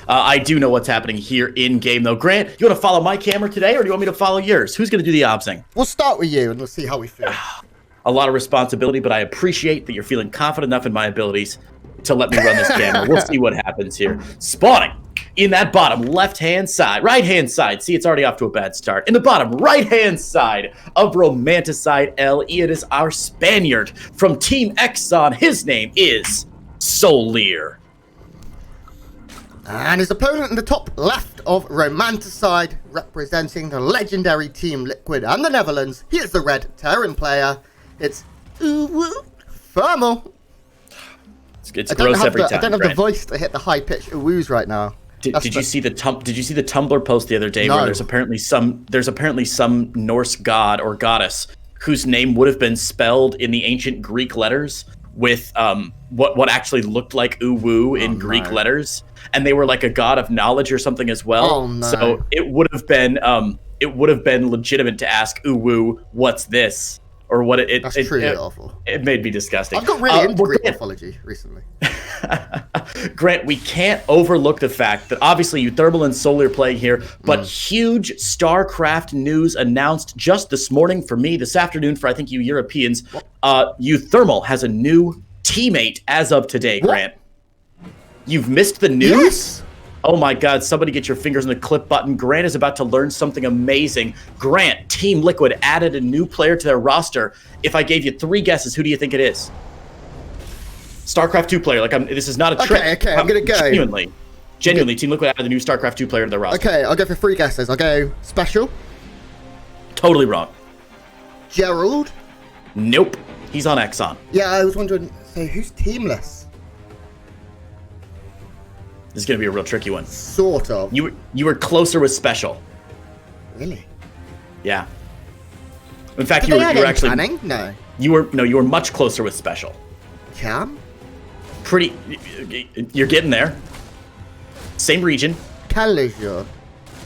I do know what's happening here in game, though. Grant, you want to follow my camera today, or do you want me to follow yours? Who's going to do the obsing? We'll start with you, and we'll see how we feel. A lot of responsibility, but I appreciate that you're feeling confident enough in my abilities to let me run this camera. We'll see what happens here. Spawning in that bottom left-hand side, right-hand side. See, it's already off to a bad start. In the bottom right-hand side of Romanticide L, it is our Spaniard from Team Exxon. His name is SouLeer. And his opponent in the top left of Romanticide, representing the legendary Team Liquid and the Netherlands. He is the red Terran player. It's uThermal. It's gross every time. I don't have the voice to hit the high-pitched woos right now. Did you see the Tumblr post the other day where there's apparently some Norse god or goddess whose name would have been spelled in the ancient Greek letters with what actually looked like uwu in Greek letters, and they were like a god of knowledge or something as well. Oh, no. So it would have been legitimate to ask uwu, what's this? Or what That's truly awful. It made me disgusting. I've got really into Greek mythology recently. Grant, we can't overlook the fact that obviously uThermal and SouLeer playing here, but huge StarCraft news announced just this morning for me, this afternoon for I think you Europeans. uThermal has a new teammate as of today, Grant. You've missed the news? Yes. Oh my God, somebody get your fingers on the clip button. Grant is about to learn something amazing. Grant, Team Liquid added a new player to their roster. If I gave you 3 guesses, who do you think it is? StarCraft 2 player. This is not a trick. Okay, I'm going to go. Genuinely, Team Liquid added a new StarCraft 2 player to their roster. Okay, I'll go for 3 guesses. I'll go Special. Totally wrong. Gerald. Nope. He's on Exxon. Yeah, I was wondering, so who's teamless? This is going to be a real tricky one. Sort of. You were closer with Special. Really? Yeah. In fact, Did you they were add actually planning? No. You were much closer with Special. Cam? You're getting there. Same region. Calajur.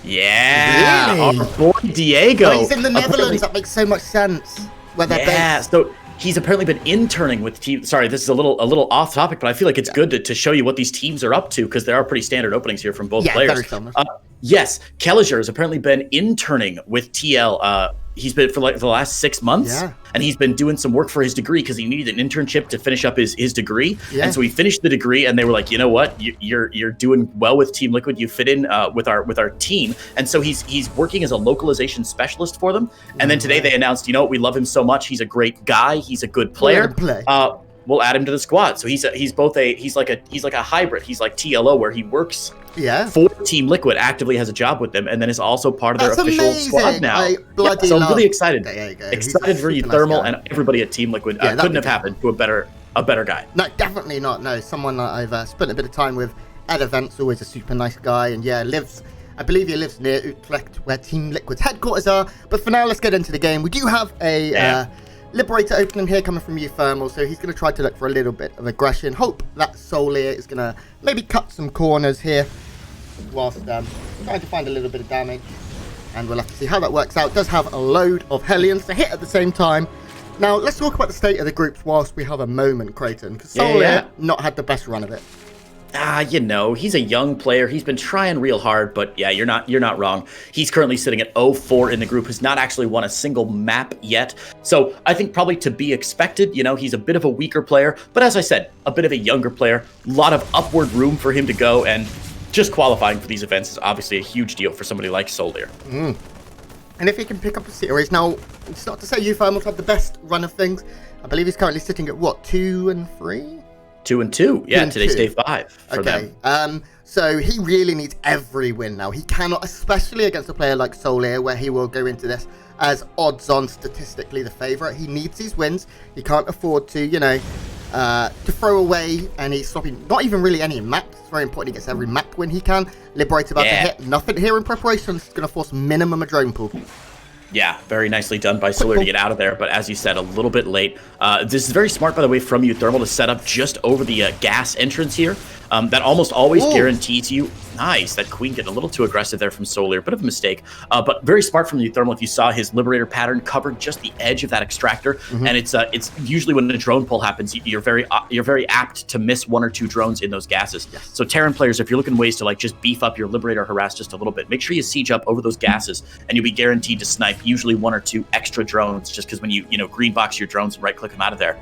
Yeah. Really? Our boy Diego. Oh, he's in the Netherlands. That makes so much sense. Where they're based. So he's apparently been interning with team. Sorry, this is a little off topic, but I feel like it's good to show you what these teams are up to because there are pretty standard openings here from both players. Very similar. Yes, Kelliger has apparently been interning with TL. He's been for the last 6 months, and he's been doing some work for his degree because he needed an internship to finish up his degree. Yeah. And so he finished the degree, and they were like, you know what, you're doing well with Team Liquid. You fit in with our team, and so he's working as a localization specialist for them. And then today they announced, you know, we love him so much. He's a great guy. He's a good player. We'll add him to the squad. So he's like a hybrid. He's like TLO where he works for Team Liquid, actively has a job with them, and then a also part of their official squad now. So I'm really excited. Excited for uThermal and everybody at Team Liquid. Couldn't have happened to a better guy. No, definitely not. No, someone that I've spent a bit of time with at events, always a super nice guy, and I believe he lives near Utrecht, where Team Liquid's headquarters are. But for now, let's get into the game. We do have a Liberator opening here coming from uThermal, so he's going to try to look for a little bit of aggression. Hope that SouLeer is going to maybe cut some corners here whilst trying to find a little bit of damage. And we'll have to see how that works out. Does have a load of Hellions to hit at the same time. Now, let's talk about the state of the groups whilst we have a moment, Creighton, because SouLeer not had the best run of it. He's a young player. He's been trying real hard, but yeah, you're not wrong. He's currently sitting at 0-4 in the group, has not actually won a single map yet. So I think probably to be expected, he's a bit of a weaker player, but as I said, a bit of a younger player, a lot of upward room for him to go, and just qualifying for these events is obviously a huge deal for somebody like SouLeer. And if he can pick up a series, now, it's not to say uThermal have the best run of things. I believe he's currently sitting at, 2 and 3? 2 and 2. Yeah, today's day 5 for them. So he really needs every win now. He cannot, especially against a player like SouLeer, where he will go into this as odds-on statistically the favourite. He needs these wins. He can't afford to, to throw away any stopping, not even really any maps. It's very important he gets every map win he can. Liberator about to hit. Nothing here in preparation. It's going to force minimum a drone pool. Yeah, very nicely done by SouLeer to get out of there, but as you said, a little bit late. This is very smart, by the way, from uThermal to set up just over the gas entrance here. That almost always guarantees you... Nice. That queen getting a little too aggressive there from SouLeer. Bit of a mistake, but very smart from uThermal. If you saw his Liberator pattern covered just the edge of that extractor, and it's usually when a drone pull happens, you're very apt to miss 1 or 2 drones in those gases. So Terran players, if you're looking ways to like just beef up your Liberator harass just a little bit, make sure you siege up over those gases, and you'll be guaranteed to snipe usually 1 or 2 extra drones. Just because when you green box your drones and right click them out of there,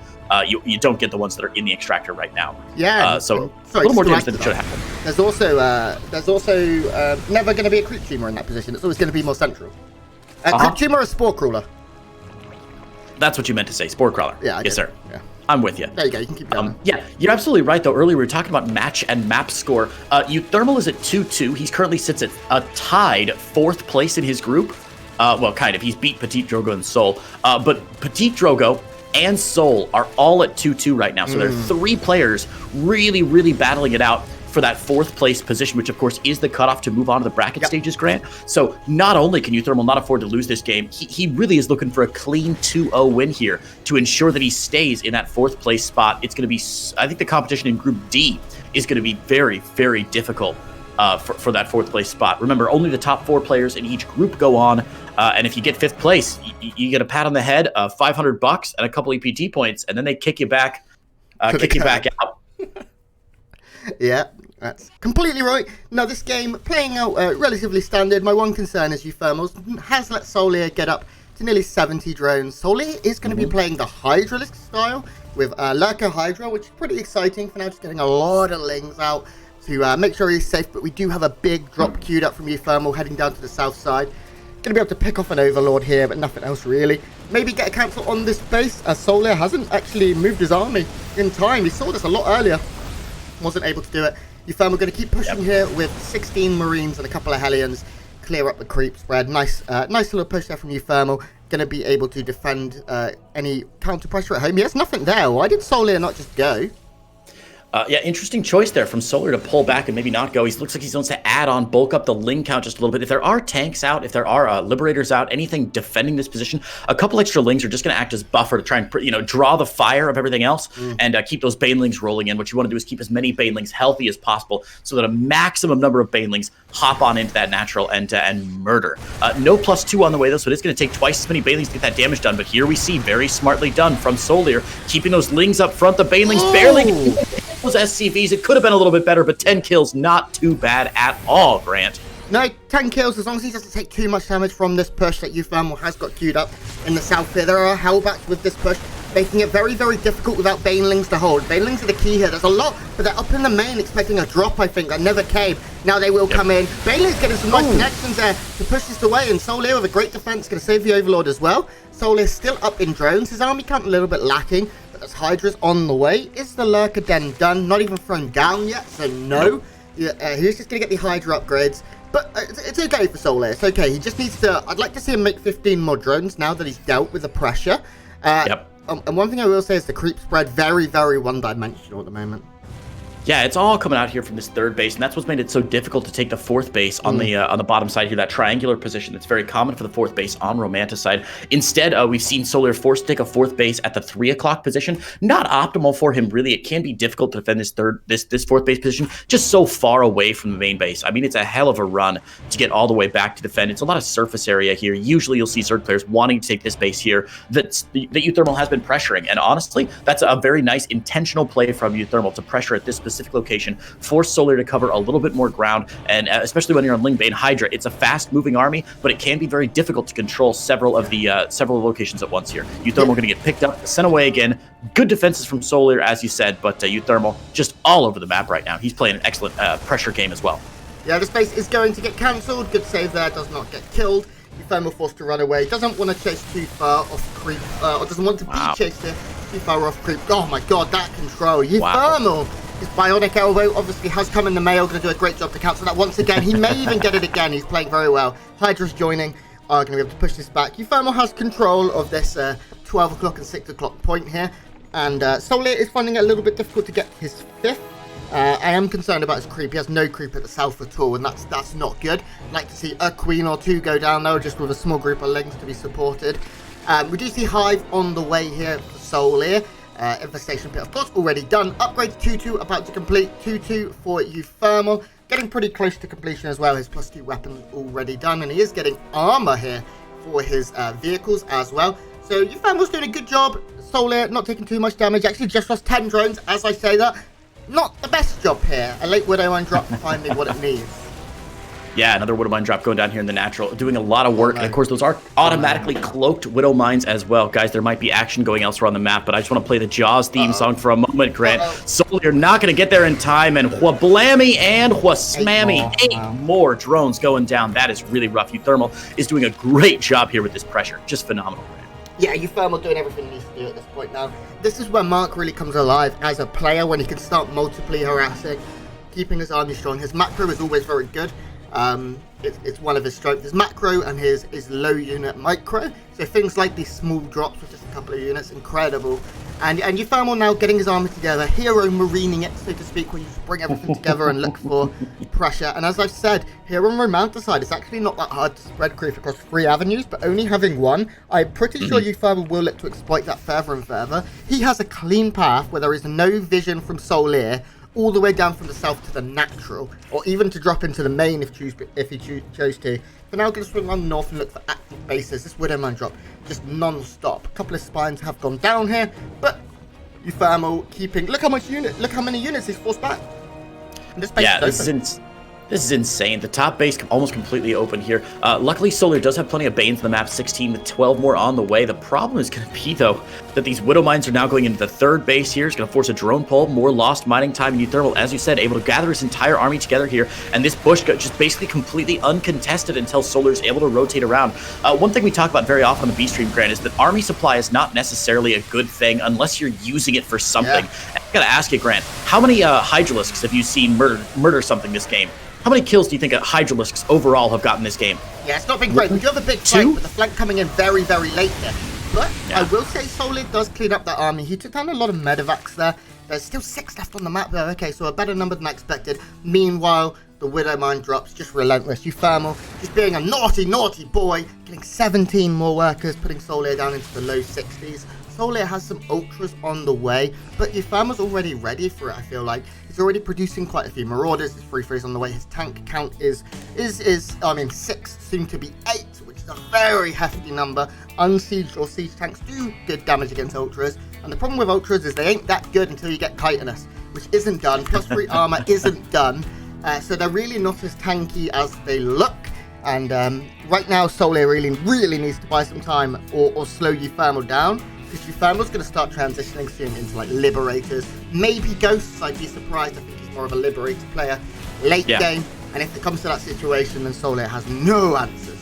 you don't get the ones that are in the extractor right now. Yeah. So a little more damage than it should have happened. There's also never going to be a creep tumor in that position. It's always going to be more central. Creep tumor or spore crawler? That's what you meant to say, spore crawler. Yeah. Yes, sir. Yeah. I'm with you. There you go. You can keep going. Yeah, you're absolutely right, though. Earlier, we were talking about match and map score. uThermal is at 2-2. He currently sits at a tied 4th place in his group. Well, kind of. He's beat Petite Drogo and Soul. But Petite Drogo and Soul are all at 2-2 right now. So there are 3 players really, really battling it out for that 4th place position, which of course is the cutoff to move on to the bracket stages, Grant. So not only can uThermal not afford to lose this game, he really is looking for a clean 2-0 win here to ensure that he stays in that 4th place spot. It's going to be, I think the competition in Group D is going to be very, very difficult for that 4th place spot. Remember, only the top 4 players in each group go on, and if you get 5th place, you get a pat on the head, $500 and a couple EPT points, and then they kick you back, out. Yeah, that's completely right. Now, this game playing out relatively standard. My one concern is uThermal has let SouLeer get up to nearly 70 drones. SouLeer is going to be playing the Hydralisk style with Lurker Hydra, which is pretty exciting for now, just getting a lot of lings out to make sure he's safe. But we do have a big drop queued up from uThermal heading down to the south side. Going to be able to pick off an Overlord here, but nothing else really. Maybe get a cancel on this base, as SouLeer hasn't actually moved his army in time. He saw this a lot earlier. Wasn't able to do it. uThermal going to keep pushing here with 16 Marines and a couple of Hellions. Clear up the creep spread. Nice little push there from uThermal. Going to be able to defend any counter pressure at home. He has nothing there. Why did SouLeer not just go? Yeah, interesting choice there from SouLeer to pull back and maybe not go. He looks like he wants to add on, bulk up the ling count just a little bit. If there are tanks out, if there are Liberators out, anything defending this position, a couple extra lings are just going to act as buffer to try and draw the fire of everything else and keep those banelings rolling in. What you want to do is keep as many banelings healthy as possible so that a maximum number of banelings hop on into that natural and murder. No +2 on the way though, so it is going to take twice as many banelings to get that damage done. But here we see very smartly done from SouLeer, keeping those lings up front. The banelings barely those SCVs. It could have been a little bit better, but 10 kills, not too bad at all, Grant. No, 10 kills, as long as he doesn't take too much damage from this push that uThermal has got queued up in the south here. There are hellbacks with this push, making it very, very difficult without banelings to hold. Banelings are the key here. There's a lot, but they're up in the main expecting a drop, I think, that never came. Now they will come in. Banelings getting some nice connections there to push this away, and SouLeer with a great defense going to save the Overlord as well. SouLeer still up in drones. His army count a little bit lacking. As Hydra's on the way. Is the Lurker Den done? Not even thrown down yet, so no. He's just going to get the Hydra upgrades. But it's okay for SouLeer. It's okay. He just needs to... I'd like to see him make 15 more drones now that he's dealt with the pressure. And one thing I will say is the creep spread very, very one-dimensional at the moment. Yeah, it's all coming out here from this 3rd base, and that's what's made it so difficult to take the 4th base on the bottom side here, that triangular position that's very common for the 4th base on Romanticide. Instead, we've seen SouLeer forced to take a 4th base at the 3 o'clock position. Not optimal for him, really. It can be difficult to defend this 4th base position, just so far away from the main base. I mean, it's a hell of a run to get all the way back to defend. It's a lot of surface area here. Usually, you'll see Zerg players wanting to take this base here that uThermal has been pressuring, and honestly, that's a very nice intentional play from uThermal to pressure at this specific location, force SouLeer to cover a little bit more ground, and especially when you're on Lingbane Hydra, it's a fast-moving army, but it can be very difficult to control several locations at once here. uThermal going to get picked up, sent away again. Good defenses from SouLeer, as you said, but uThermal just all over the map right now. He's playing an excellent pressure game as well. Yeah, this base is going to get cancelled. Good save there, does not get killed. uThermal forced to run away. Doesn't want to chase too far off creep, or doesn't want to be chased too far off creep. Oh my god, that control. uThermal. His bionic elbow obviously has come in the mail. Going to do a great job to cancel that once again. He may even get it again. He's playing very well. Hydra's joining. Going to be able to push this back. uThermal has control of this 12 o'clock and 6 o'clock point here. And SouLeer is finding it a little bit difficult to get his 5th. I am concerned about his creep. He has no creep at the south at all, and that's not good. I'd like to see a queen or 2 go down though, just with a small group of lings to be supported. We do see Hive on the way here for SouLeer. Infestation pit, of course, already done. Upgrade 2-2 about to complete. 2-2 for uThermal. getting pretty close to completion as well. His +2 weapon already done, and he is getting armor here for his vehicles as well. So uThermal's doing a good job. SouLeer not taking too much damage. Actually just lost 10 drones as I say that. Not the best job here. A late Widowmine drop finding what it needs. Yeah, another Widowmine drop going down here in the natural, doing a lot of work. And of course, those are automatically cloaked Widowmines as well. Guys, there might be action going elsewhere on the map, but I just want to play the Jaws theme song for a moment, Grant. SouLeer not going to get there in time, and wha-blammy and wha-smammy. 8 more drones going down. That is really rough. uThermal is doing a great job here with this pressure. Just phenomenal, Grant. Yeah, uThermal doing everything he needs to do at this point now. This is where Mark really comes alive as a player, when he can start multiply harassing, keeping his army strong. His macro is always very good. It's one of his strengths. His macro and his low unit micro. So things like these small drops with just a couple of units, incredible. And uThermal now getting his army together, hero marining it, so to speak, where you just bring everything together and look for pressure. And as I've said, here on Romanticide, it's actually not that hard to spread creep across 3 avenues, but only having one, I'm pretty sure uThermal will look to exploit that further and further. He has a clean path where there is no vision from SouLeer, all the way down from the south to the natural, or even to drop into the main if he chose to. For now, going to swing on north and look for active bases. This Widowmine drop just non-stop. A couple of spines have gone down here, but uThermal keeping. Look how many units he's forced back. And this base This is insane. The top base almost completely open here. Luckily, SouLeer does have plenty of Banes in the map, 16 with 12 more on the way. The problem is going to be, though, that these Widowmines are now going into the 3rd base here. It's going to force a drone pull, more lost mining time, and uThermal, as you said, able to gather his entire army together here. And this bush got just basically completely uncontested until SouLeer is able to rotate around. One thing we talk about very often on the B-Stream, Grant, is that army supply is not necessarily a good thing unless you're using it for something. Yeah. And I got to ask you, Grant, how many Hydralisks have you seen murder something this game? How many kills do you think Hydralisks overall have gotten this game? Yeah, it's not been great. We do have a big flank, but the flank coming in very, very late there. But I will say SouLeer does clean up that army. He took down a lot of medevacs there. There's still 6 left on the map though. Okay, so a better number than I expected. Meanwhile, the Widowmine drops just relentless. uThermal just being a naughty, naughty boy, getting 17 more workers, putting SouLeer down into the low 60s. SouLeer has some ultras on the way, but uThermal's already ready for it, I feel like. He's already producing quite a few Marauders. His free throws on the way. His tank count is 6, soon to be 8, which is a very hefty number. Unsieged or siege tanks do good damage against ultras, and the problem with ultras is they ain't that good until you get chitinous, which isn't done. +3 armor isn't done, so they're really not as tanky as they look. And right now, SouLeer really needs to buy some time or slow uThermal down. Because uThermal's going to start transitioning soon into like Liberators, maybe Ghosts. I'd be surprised. I think he's more of a Liberator player late game. And if it comes to that situation, then SouLeer has no answers.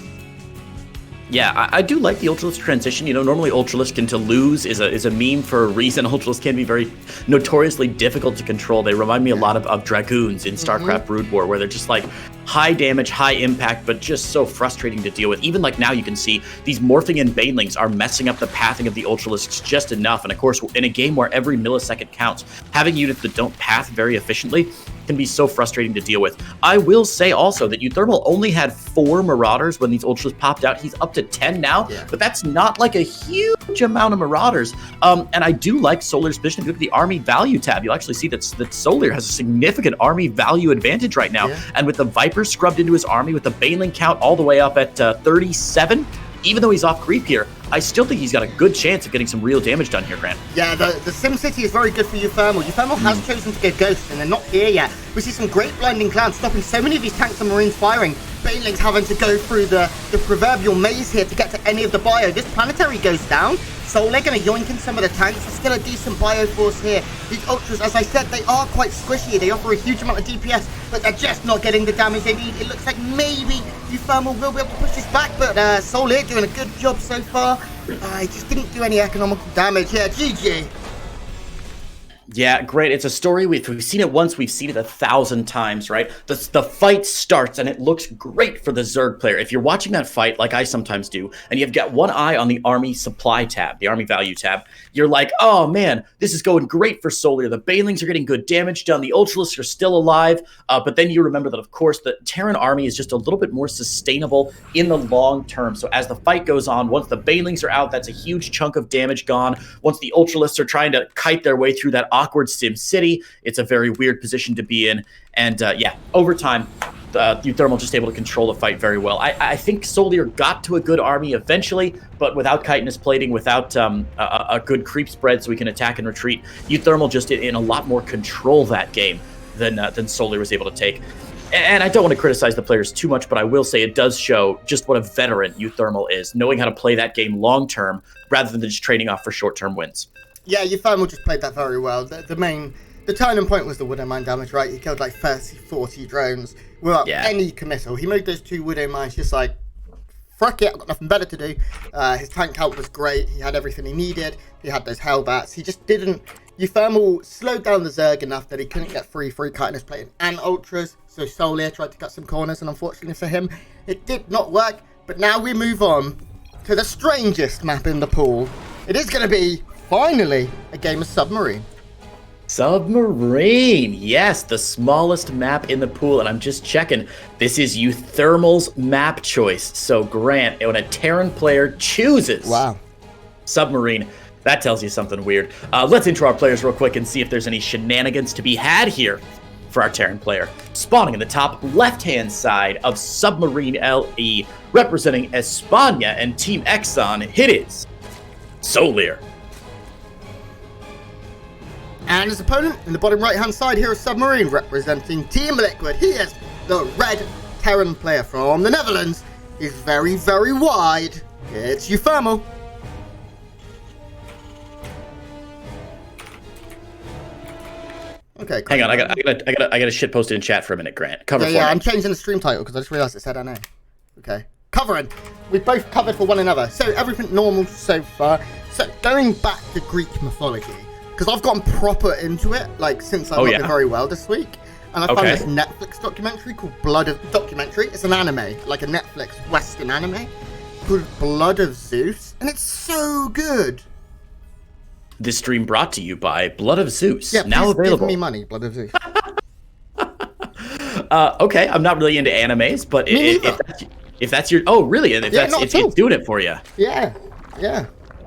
Yeah, I do like the Ultralisk transition. You know, normally Ultralisk into lose is a meme for a reason. Ultralisk can be very notoriously difficult to control. They remind me a lot of Dragoons in StarCraft Brood War, where they're just like high damage, high impact, but just so frustrating to deal with. Even like now you can see these morphing in Banelings are messing up the pathing of the Ultralisks just enough. And of course, in a game where every millisecond counts, having units that don't path very efficiently can be so frustrating to deal with. I will say also that uThermal only had 4 Marauders when these Ultras popped out. He's up to 10 now, but that's not like a huge amount of Marauders. And I do like SouLeer's position. If you look at the army value tab, you'll actually see that SouLeer has a significant army value advantage right now. And with the Viper scrubbed into his army, with the Baneling count all the way up at 37, even though he's off creep here, I still think he's got a good chance of getting some real damage done here, Grant. Yeah, the SimCity is very good for uThermal. uThermal has chosen to go Ghost, and they're not here yet. We see some great Blinding Clouds stopping so many of these tanks and Marines firing. Banelings having to go through the proverbial maze here to get to any of the bio. This Planetary goes down. SouLeer going to yoink in some of the tanks. There's still a decent bio force here. These Ultras, as I said, they are quite squishy. They offer a huge amount of DPS, but they're just not getting the damage they need. It looks like maybe uThermal will be able to push this back, but SouLeer doing a good job so far. He just didn't do any economical damage. Yeah, GG. Yeah, great. It's a story we've seen it once, we've seen it 1,000 times, right? The fight starts and it looks great for the Zerg player. If you're watching that fight, like I sometimes do, and you've got one eye on the army supply tab, the army value tab, you're like, oh man, this is going great for SouLeer. The Banelings are getting good damage done. The Ultralisks are still alive. But then you remember that, of course, the Terran army is just a little bit more sustainable in the long term. So as the fight goes on, once the Banelings are out, that's a huge chunk of damage gone. Once the Ultralisks are trying to kite their way through that awkward Sim City. It's a very weird position to be in. And yeah, over time, uThermal just able to control the fight very well. I think SouLeer got to a good army eventually, but without chitinous plating, without a good creep spread so we can attack and retreat, uThermal just in a lot more control that game than SouLeer was able to take. And I don't want to criticize the players too much, but I will say it does show just what a veteran uThermal is, knowing how to play that game long-term rather than just trading off for short-term wins. Yeah, uThermal just played that very well. The turning point was the Widow Mine damage, right? He killed like 30, 40 drones without any committal. He made those 2 Widow Mines just like, fuck it, I've got nothing better to do. His tank count was great. He had everything he needed. He had those Hellbats. He just didn't... uThermal slowed down the Zerg enough that he couldn't get free chitinous plating and ultras. So SouLeer tried to cut some corners, and unfortunately for him, it did not work. But now we move on to the strangest map in the pool. It is going to be, finally, a game of Submarine. Submarine, yes, the smallest map in the pool, and I'm just checking. This is uThermal's map choice. So Grant, when a Terran player chooses Submarine, that tells you something weird. Let's intro our players real quick and see if there's any shenanigans to be had here for our Terran player. Spawning in the top left-hand side of Submarine LE, representing España and Team Exxon, it is SouLeer. And his opponent in the bottom right-hand side here is Submarine, representing Team Liquid. He is the red Terran player from the Netherlands. He's very, very wide. It's uThermal. Okay, hang on, I got a shit posted in chat for a minute, Grant. Cover for me. I'm changing the stream title because I just realized it said NA. Okay. Covering. We've both covered for one another. So everything normal so far. So going back to Greek mythology, because I've gotten proper into it, like since I did very well this week. And I found this Netflix documentary called Blood of... Documentary? It's an anime, like a Netflix Western anime called Blood of Zeus. And it's so good. This stream brought to you by Blood of Zeus. Yeah, now available. Give me money, Blood of Zeus. Okay, I'm not really into animes, but if that's your... Oh, really? And if it's doing it for you. Yeah.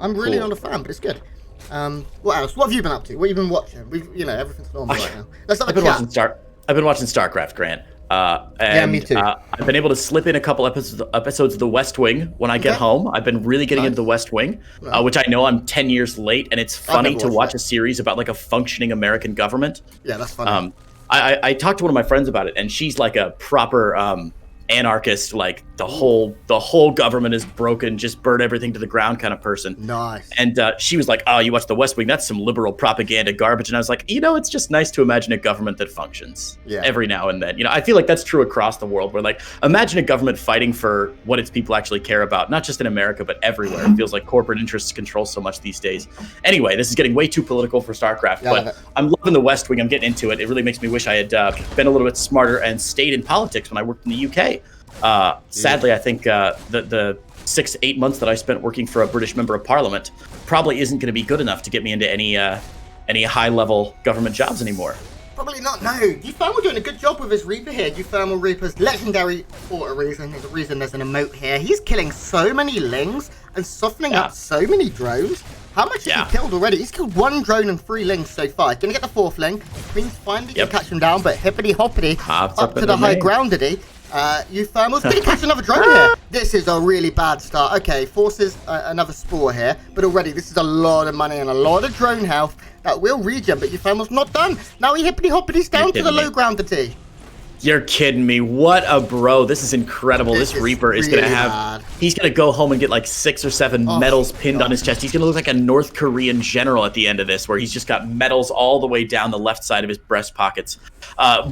I'm really not a fan, but it's good. What else? What have you been up to? What have you been watching? Everything's normal right now. Let's have a chat. I've been watching StarCraft, Grant. Yeah, me too. I've been able to slip in a couple episodes of The West Wing when I get home. I've been really getting into The West Wing, which I know I'm 10 years late, and it's funny to watch a series about like a functioning American government. Yeah, that's funny. I talked to one of my friends about it, and she's like a proper anarchist, like the whole government is broken, just burn everything to the ground kind of person. Nice. And she was like, oh, you watch The West Wing, that's some liberal propaganda garbage. And I was like, it's just nice to imagine a government that functions every now and then. I feel like that's true across the world, where like imagine a government fighting for what its people actually care about, not just in America but everywhere. It feels like corporate interests control so much these days. Anyway, this is getting way too political for StarCraft, but I'm loving The West Wing. I'm getting into it. It really makes me wish I had been a little bit smarter and stayed in politics when I worked in the UK. Sadly, I think the 6 to 8 months that I spent working for a British member of Parliament probably isn't going to be good enough to get me into any high-level government jobs anymore. Probably not, no. uThermal doing a good job with his Reaper here. uThermal Reaper's legendary for a reason. There's a reason there's an emote here. He's killing so many lings and softening up so many drones. How much has he killed already? He's killed 1 drone and 3 lings so far. He's going to get the 4th ling. Queen's finally going to catch him down, but hippity-hoppity up to the high groundity. uThermal's going to catch another drone here. This is a really bad start. Okay, forces another spore here, but already this is a lot of money and a lot of drone health that will regen, but uThermal's not done. Now he hippity-hoppity's down to the low groundity. You're kidding me. What a bro. This is incredible. This Reaper is going to have... He's going to go home and get like 6 or 7 medals pinned on his chest. He's going to look like a North Korean general at the end of this, where he's just got medals all the way down the left side of his breast pockets.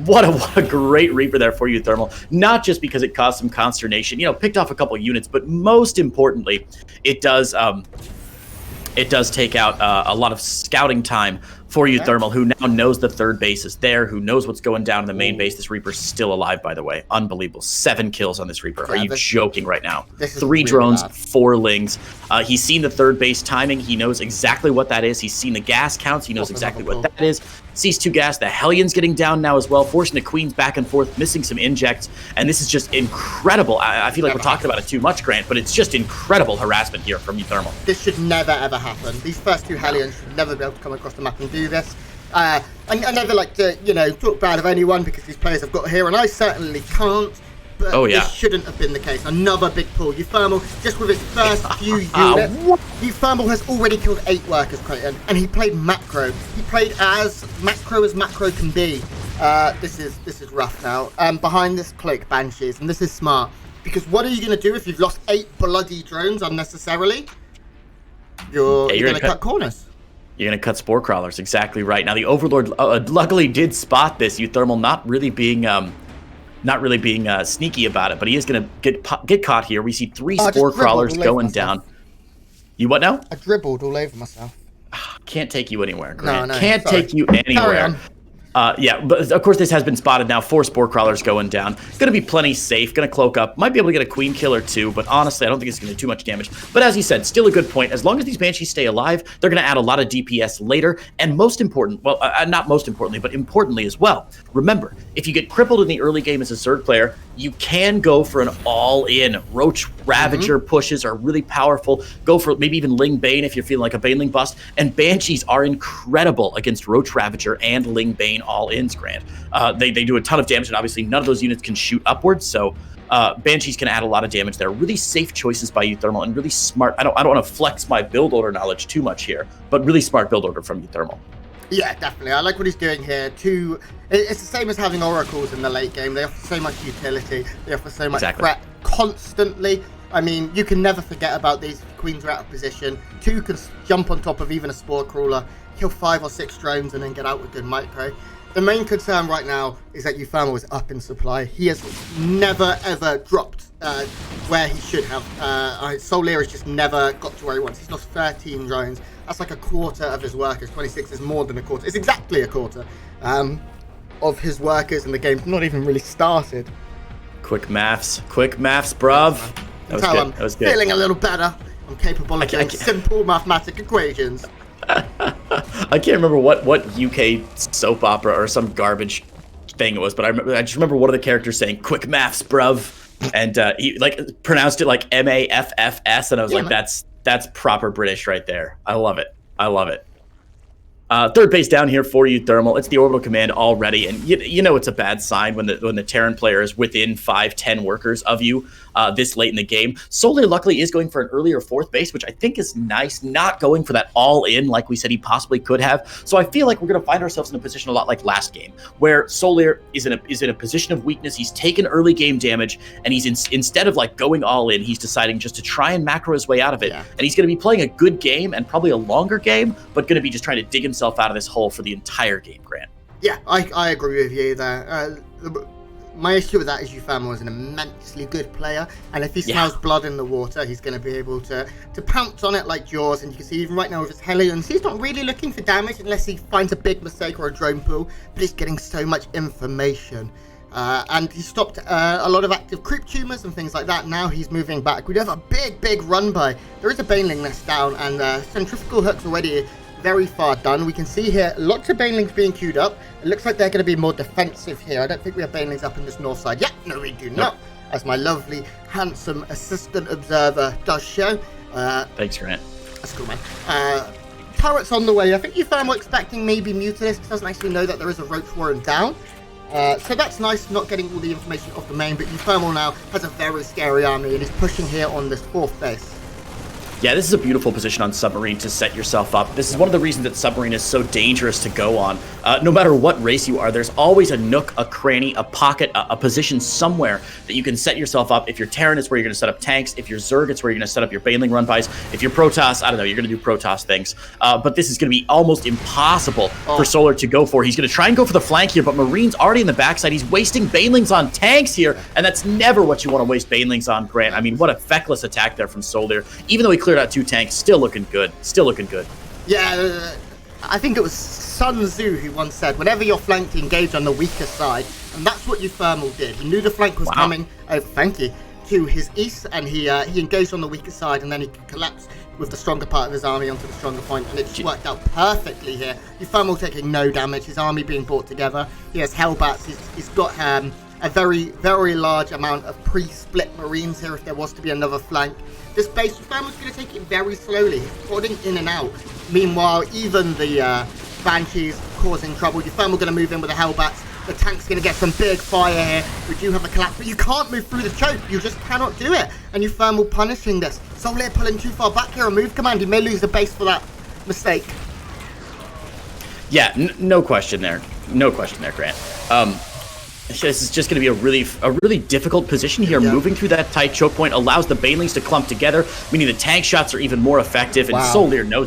What a great Reaper there for uThermal. Not just because it caused some consternation. Picked off a couple units, but most importantly, it does take out a lot of scouting time for uThermal, who now knows the 3rd base is there, who knows what's going down in the main base. This Reaper's still alive, by the way. Unbelievable. 7 kills on this Reaper. Are you joking right now? 3 drones, 4 lings. He's seen the 3rd base timing. He knows exactly what that is. He's seen the gas counts. He knows exactly what that is. Sees 2 gas. The Hellions getting down now as well, forcing the Queens back and forth, missing some injects. And this is just incredible. I feel like we're talking about it too much, Grant, but it's just incredible harassment here from uThermal. This should never, ever happen. These first 2 Hellions should never be able to come across the map and do this. I never like to, talk bad of anyone because these players have got here, and I certainly can't. But this shouldn't have been the case. Another big pull. uThermal, just with its first few units, uThermal has already killed 8 workers, Creighton, and he played macro. He played as macro can be. This is rough now. Behind this cloak, Banshees, and this is smart. Because what are you going to do if you've lost 8 bloody drones unnecessarily? You're going to cut corners. You're going to cut spore crawlers, exactly right. Now, the Overlord luckily did spot this. uThermal not really being sneaky about it, but he is going to get caught here. We see 3 spore crawlers going down. You what now? I dribbled all over myself. Can't take you anywhere, Grant. No, Can't take you anywhere. Yeah, but of course this has been spotted now. 4 spore crawlers going down. Gonna be plenty safe. Gonna cloak up. Might be able to get a queen killer too, but honestly, I don't think it's gonna do too much damage. But as you said, still a good point. As long as these Banshees stay alive, they're gonna add a lot of DPS later. And most important, well, not most importantly, but importantly as well, remember, if you get crippled in the early game as a Zerg player, you can go for an all-in. Roach Ravager pushes are really powerful. Go for maybe even Ling Bane if you're feeling like a Baneling bust. And Banshees are incredible against Roach Ravager and Ling Bane all-ins, Grant. They do a ton of damage, and obviously none of those units can shoot upwards, so Banshees can add a lot of damage there. Really safe choices by uThermal, and really smart. I don't want to flex my build order knowledge too much here, but really smart build order from uThermal. Yeah, definitely. I like what he's doing here. It's the same as having oracles in the late game. They offer so much utility. They offer so much threat constantly. I mean, you can never forget about these. Queens are out of position. 2 can jump on top of even a spore crawler, kill 5 or 6 drones, and then get out with good micro. The main concern right now is that uThermal is up in supply. He has never, ever dropped where he should have. SouLeer has just never got to where he wants. He's lost 13 drones. That's like a quarter of his workers. 26 is more than a quarter. It's exactly a quarter of his workers, and the game's not even really started. Quick maths, bruv. That was good. Feeling a little better. I'm capable of doing simple mathematic equations. I can't remember what UK soap opera or some garbage thing it was, but I just remember one of the characters saying "quick maths, bruv," and he like pronounced it like M-A-F-F-S, and I was like, that's proper British right there. I love it. Third base down here for uThermal. It's the orbital command already, and you know it's a bad sign when the Terran player is within 5-10 workers of you this late in the game. SouLeer luckily is going for an earlier 4th base, which I think is nice, not going for that all-in like we said he possibly could have. So I feel like we're going to find ourselves in a position a lot like last game, where SouLeer is in a position of weakness. He's taken early game damage, and he's instead of like going all in, he's deciding just to try and macro his way out of it. Yeah. And he's going to be playing a good game and probably a longer game, but going to be just trying to dig himself out of this hole for the entire game, Grant. Yeah, I agree with you there. My issue with that is uThermal is an immensely good player, and if he smells blood in the water, he's going to be able to pounce on it like Jaws. And you can see even right now with his Hellions, he's not really looking for damage unless he finds a big mistake or a drone pool, but he's getting so much information. And he stopped a lot of active creep tumors and things like that. Now he's moving back. We do have a big run by. There is a Baneling nest down, and centrifugal hooks already very far done. We can see here lots of Banelings being queued up. It looks like they're going to be more defensive here. I don't think we have Banelings up in this north side. Yeah, no, we do not. As my lovely, handsome assistant observer does show. Thanks, Grant. That's cool, man. Turrets on the way. I think uThermal expecting maybe Mutalisk. Doesn't actually know that there is a Roach Warren down. So that's nice, not getting all the information off the main, but uThermal now has a very scary army, and he's pushing here on this 4th base. Yeah, this is a beautiful position on Submarine to set yourself up. This is one of the reasons that Submarine is so dangerous to go on. No matter what race you are, there's always a nook, a cranny, a pocket, a position somewhere that you can set yourself up. If you're Terran, it's where you're going to set up tanks. If you're Zerg, it's where you're going to set up your Baneling run-bys. If you're Protoss, I don't know, you're going to do Protoss things. But this is going to be almost impossible for SouLeer to go for. He's going to try and go for the flank here, but Marine's already in the backside. He's wasting Banelings on tanks here, and that's never what you want to waste Banelings on, Grant. I mean, what a feckless attack there from SouLeer. Even though he cleared out 2 tanks, still looking good. Yeah, I think it was Sun Tzu who once said, whenever you're flanked, engage on the weaker side, and that's what uThermal did. He knew the flank was coming, to his east, and he engaged on the weaker side, and then he could collapse with the stronger part of his army onto the stronger point, and it just worked out perfectly here. uThermal taking no damage, his army being brought together. He has Hellbats, he's got a very large amount of pre-split Marines here if there was to be another flank. This base, uThermal's going to take it very slowly. He's prodding in and out. Meanwhile, even the Banshees causing trouble. uThermal going to move in with the Hellbats. The tank's going to get some big fire here. We do have a collapse, but you can't move through the choke. You just cannot do it. And uThermal punishing this. SouLeer pulling too far back here. A move command. He may lose the base for that mistake. Yeah, no question there. No question there, Grant. This is just going to be a really difficult position here. Yeah. Moving through that tight choke point allows the banelings to clump together, meaning the tank shots are even more effective. And SouLeer knows he